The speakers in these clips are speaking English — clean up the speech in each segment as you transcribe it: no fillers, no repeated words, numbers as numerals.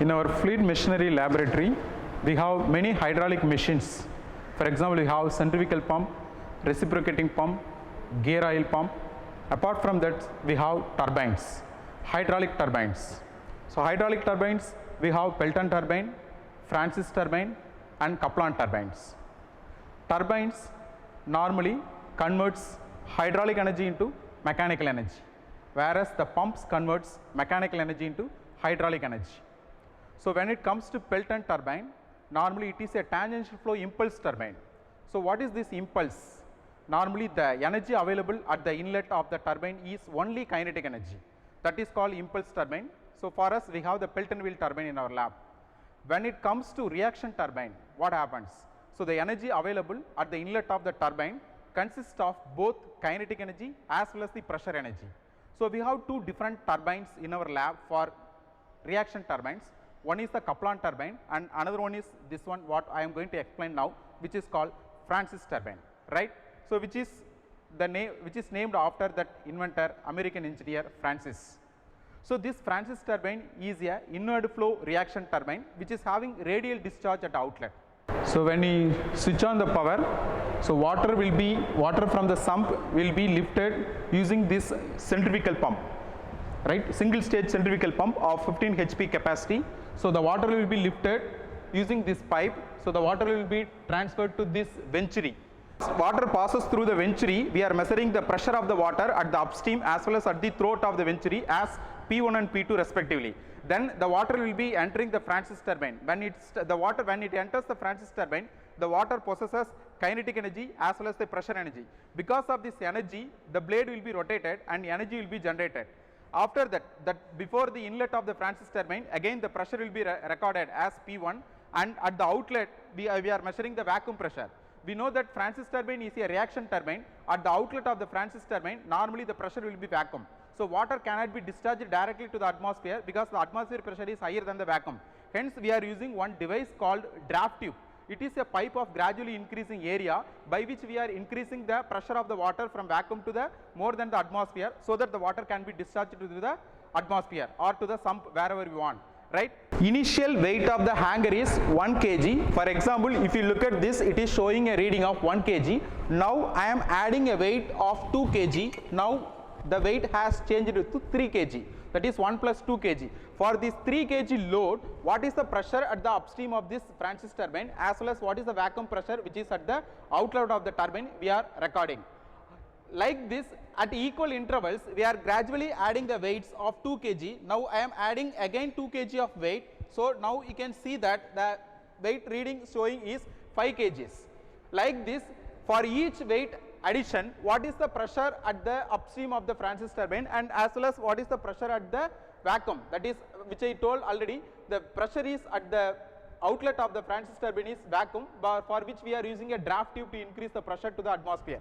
In our fluid machinery laboratory, we have many hydraulic machines. For example, we have centrifugal pump, reciprocating pump, gear oil pump. Apart from that, we have turbines, hydraulic turbines. So hydraulic turbines, we have Pelton turbine, Francis turbine and Kaplan turbines. Turbines normally converts hydraulic energy into mechanical energy, whereas the pumps converts mechanical energy into hydraulic energy. So when it comes to Pelton turbine, normally it is a tangential flow impulse turbine. So what is this impulse? Normally the energy available at the inlet of the turbine is only kinetic energy. That is called impulse turbine. So for us, we have the Pelton wheel turbine in our lab. When it comes to reaction turbine, what happens? So the energy available at the inlet of the turbine consists of both kinetic energy as well as the pressure energy. So we have two different turbines in our lab for reaction turbines. One is the Kaplan turbine and another one is this one what I am going to explain now, which is called Francis turbine, right? So which is named after that inventor, American engineer Francis. So this Francis turbine is a inward flow reaction turbine which is having radial discharge at outlet. So when we switch on the power, so water from the sump will be lifted using this centrifugal pump, right? Single stage centrifugal pump of 15 HP capacity. So the water will be lifted using this pipe. So the water will be transferred to this venturi. Water passes through the venturi. We are measuring the pressure of the water at the upstream as well as at the throat of the venturi as P1 and P2 respectively. Then the water will be entering the Francis turbine. When it enters the Francis turbine, the water possesses kinetic energy as well as the pressure energy. Because of this energy, the blade will be rotated and energy will be generated. After that before the inlet of the Francis turbine, again the pressure will be recorded as P1, and at the outlet we are measuring the vacuum pressure. We know that Francis turbine is a reaction turbine. At the outlet of the Francis turbine, normally the pressure will be vacuum. So water cannot be discharged directly to the atmosphere because the atmosphere pressure is higher than the vacuum. Hence we are using one device called draft tube. It is a pipe of gradually increasing area by which we are increasing the pressure of the water from vacuum to the more than the atmosphere, so that the water can be discharged to the atmosphere or to the sump wherever we want, right? Initial weight of the hanger is 1 kg. For example, if you look at this, it is showing a reading of 1 kg. Now I am adding a weight of 2 kg. Now the weight has changed to 3 kg. That is 1 plus 2 kg. For this 3 kg load, what is the pressure at the upstream of this Francis turbine as well as what is the vacuum pressure which is at the outlet of the turbine we are recording. Like this, at equal intervals, we are gradually adding the weights of 2 kg. Now I am adding again 2 kg of weight. So now you can see that the weight reading showing is 5 kgs. Like this, for each weight addition, what is the pressure at the upstream of the Francis turbine and as well as what is the pressure at the vacuum, that is which I told already, the pressure is at the outlet of the Francis turbine is vacuum, but for which we are using a draft tube to increase the pressure to the atmosphere.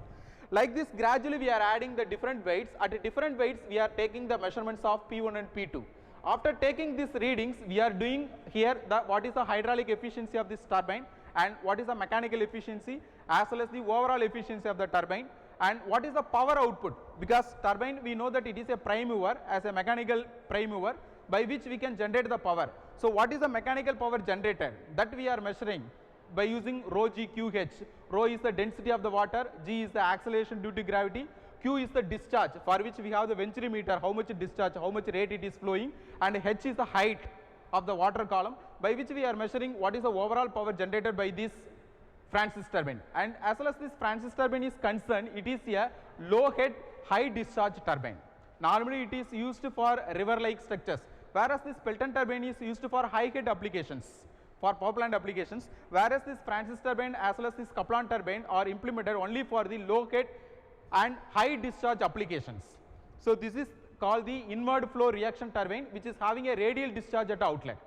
Like this, gradually we are adding the different weights. At different weights we are taking the measurements of P1 and P2. After taking these readings, we are doing here what is the hydraulic efficiency of this turbine and what is the mechanical efficiency as well as the overall efficiency of the turbine and what is the power output, because turbine we know that it is a prime mover, as a mechanical prime mover by which we can generate the power. So what is the mechanical power generated, that we are measuring by using rho g qh. Rho is the density of the water, g is the acceleration due to gravity, q is the discharge for which we have the venturi meter, how much discharge, how much rate it is flowing, and h is the height of the water column by which we are measuring what is the overall power generated by this Francis turbine. And as well as this Francis turbine is concerned, it is a low head high discharge turbine. Normally it is used for river like structures, whereas this Pelton turbine is used for high head applications, for power plant applications, whereas this Francis turbine as well as this Kaplan turbine are implemented only for the low head and high discharge applications. So this is called the inward flow reaction turbine, which is having a radial discharge at outlet.